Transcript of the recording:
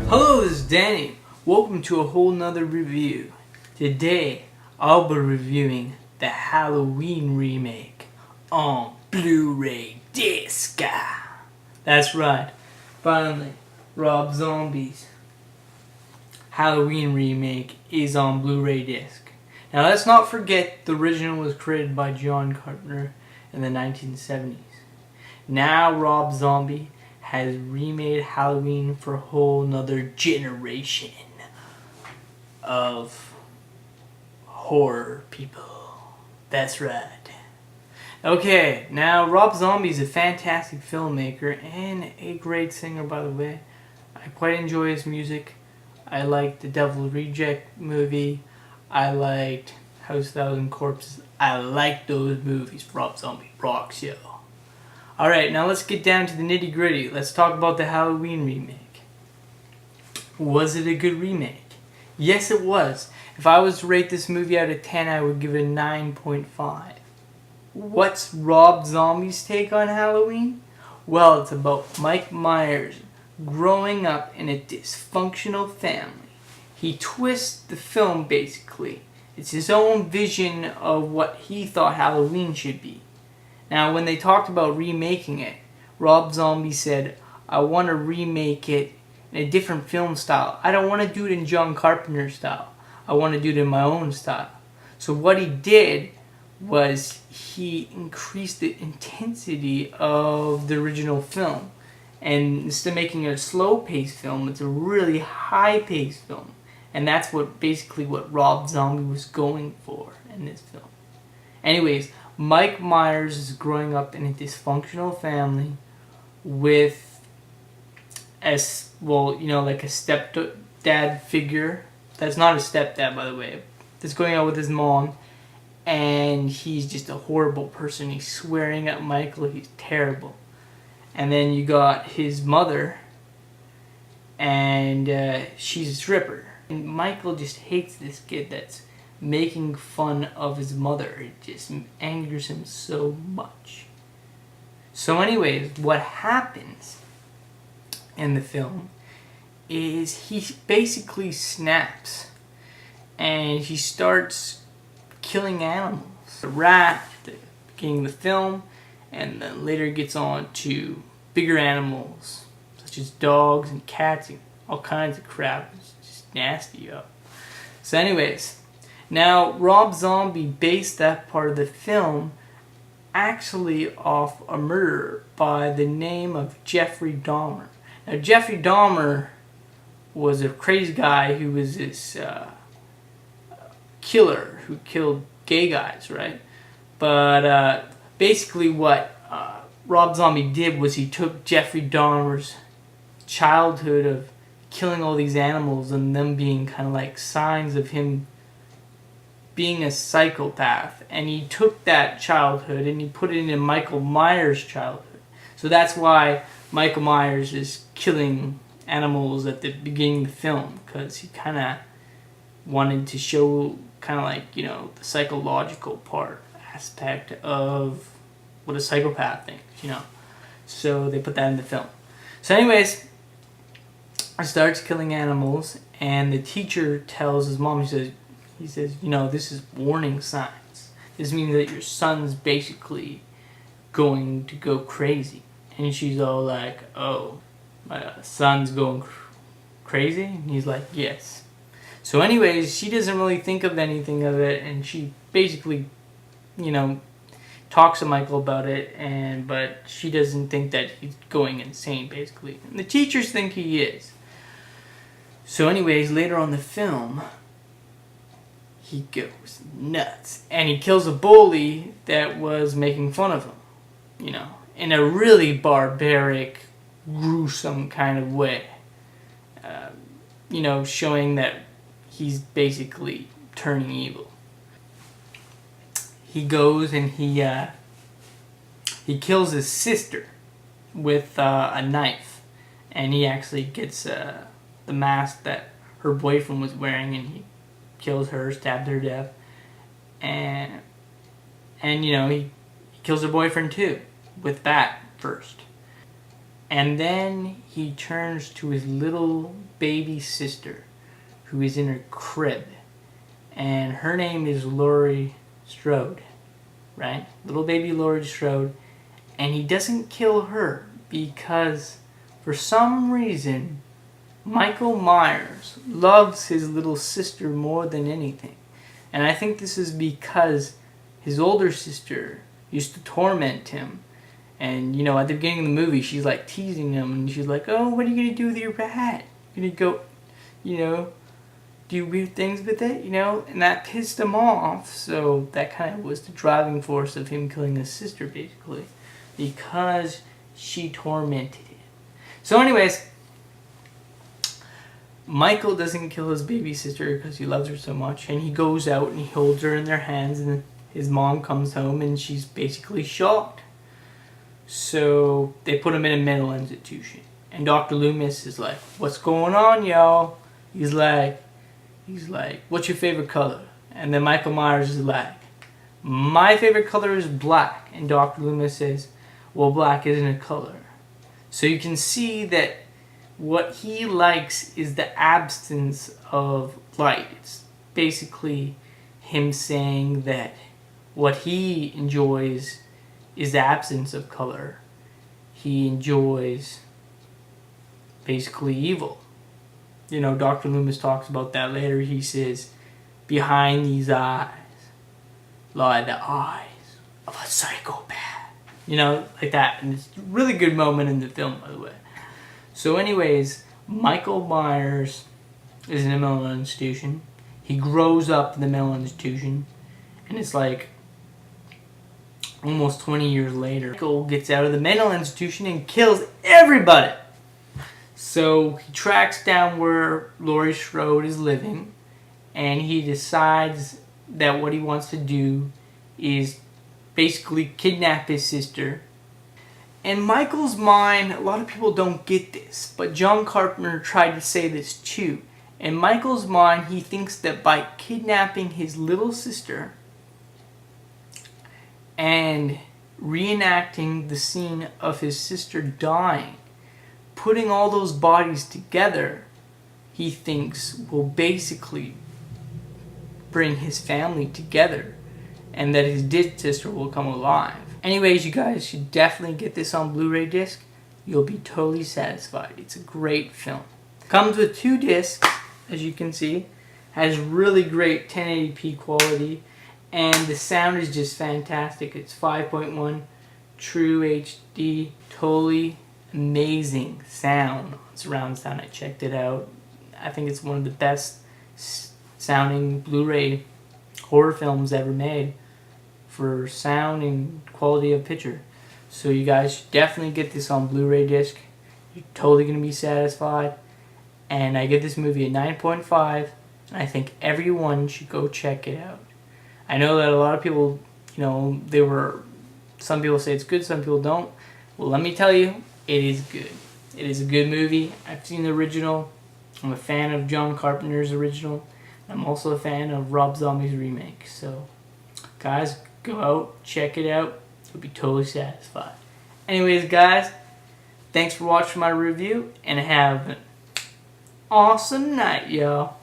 Hello, this is Danny. Welcome to a whole nother review. Today, I'll be reviewing the Halloween remake on Blu-Ray disc. That's right. Finally, Rob Zombie's Halloween remake is on Blu-ray disc. Now, let's not forget the original was created by John Carpenter in the 1970s. Now, Rob Zombie has remade Halloween for a whole nother generation of horror people. That's right. Okay, now Rob Zombie's a fantastic filmmaker and a great singer, by the way. I quite enjoy his music. I liked the Devil Reject movie. I liked House of Thousand Corpses. I like those movies. Rob Zombie rocks, yo. Alright, now let's get down to the nitty gritty. Let's talk about the Halloween remake. Was it a good remake? Yes, it was. If I was to rate this movie out of 10, I would give it a 9.5. What's Rob Zombie's take on Halloween? Well, it's about Mike Myers growing up in a dysfunctional family. He twists the film, basically. It's his own vision of what he thought Halloween should be. Now, when they talked about remaking it, Rob Zombie said, I want to remake it in a different film style. I don't want to do it in John Carpenter style. I want to do it in my own style. So what he did was he increased the intensity of the original film. And instead of making it a slow-paced film, it's a really high-paced film. And that's basically what Rob Zombie was going for in this film. Anyways, Mike Myers is growing up in a dysfunctional family with like a stepdad figure. That's not a stepdad, by the way. That's going out with his mom, and he's just a horrible person. He's swearing at Michael. He's terrible. And then you got his mother, and she's a stripper. And Michael just hates this kid that's making fun of his mother. It just angers him so much. So anyways, what happens in the film is he basically snaps and he starts killing animals. The rat at the beginning of the film, and then later gets on to bigger animals such as dogs and cats and all kinds of crap. It's just nasty, yo. So anyways, now, Rob Zombie based that part of the film actually off a murder by the name of Jeffrey Dahmer. Now, Jeffrey Dahmer was a crazy guy who was this killer who killed gay guys, right? But basically what Rob Zombie did was he took Jeffrey Dahmer's childhood of killing all these animals and them being kind of like signs of him being a psychopath, and he took that childhood and he put it into Michael Myers' childhood. So that's why Michael Myers is killing animals at the beginning of the film, because he kind of wanted to show kind of like, the psychological aspect of what a psychopath thinks, So they put that in the film. So anyways, he starts killing animals, and the teacher tells his mom, he says, this is warning signs. This means that your son's basically going to go crazy. And she's all like, oh, my son's going crazy? And he's like, yes. So anyways, she doesn't really think of anything of it, and she basically, talks to Michael about it, but she doesn't think that he's going insane, basically. And the teachers think he is. So anyways, later on in the film, he goes nuts, and he kills a bully that was making fun of him, in a really barbaric, gruesome kind of way, showing that he's basically turning evil. He goes and he kills his sister with a knife, and he actually gets the mask that her boyfriend was wearing, and he kills her, stabbed her to death, and he kills her boyfriend too, with that first. And then he turns to his little baby sister, who is in her crib. And her name is Laurie Strode, right? Little baby Laurie Strode. And he doesn't kill her because, for some reason, Michael Myers loves his little sister more than anything. And I think this is because his older sister used to torment him. And, you know, at the beginning of the movie, she's like teasing him, and she's like, oh, what are you going to do with your rat? You're going to go, you know, do weird things with it, you know? And that pissed him off. So that kind of was the driving force of him killing his sister, basically, because she tormented him. So anyways, Michael doesn't kill his baby sister because he loves her so much, and he goes out and he holds her in their hands, and his mom comes home and she's basically shocked. So they put him in a mental institution. And Dr. Loomis is like, what's going on, y'all? He's like, what's your favorite color? And then Michael Myers is like, my favorite color is black. And Dr. Loomis says, well, black isn't a color. So you can see that what he likes is the absence of light. It's basically him saying that what he enjoys is the absence of color. He enjoys basically evil. You know, Dr. Loomis talks about that later. He says, behind these eyes lie the eyes of a psychopath. You know, like that. And it's a really good moment in the film, by the way. So anyways, Michael Myers is in a mental institution. He grows up in the mental institution. And it's like almost 20 years later, Michael gets out of the mental institution and kills everybody. So he tracks down where Laurie Strode is living, and he decides that what he wants to do is basically kidnap his sister. In Michael's mind, a lot of people don't get this, but John Carpenter tried to say this too. In Michael's mind, he thinks that by kidnapping his little sister and reenacting the scene of his sister dying, putting all those bodies together, he thinks will basically bring his family together, and that his dead sister will come alive. Anyways, you guys should definitely get this on Blu-ray disc. You'll be totally satisfied. It's a great film. Comes with 2 discs, as you can see. Has really great 1080p quality. And the sound is just fantastic. It's 5.1 true HD. Totally amazing sound. Surround sound. I checked it out. I think it's one of the best sounding Blu-ray horror films ever made for sound and quality of picture. So you guys should definitely get this on Blu-ray disc. You're totally going to be satisfied. And I give this movie a 9.5. And I think everyone should go check it out. I know that a lot of people, you know, some people say it's good, some people don't. Well, let me tell you, it is good. It is a good movie. I've seen the original. I'm a fan of John Carpenter's original. I'm also a fan of Rob Zombie's remake. So, guys, go out, check it out. You'll be totally satisfied. Anyways, guys, thanks for watching my review, and have an awesome night, y'all.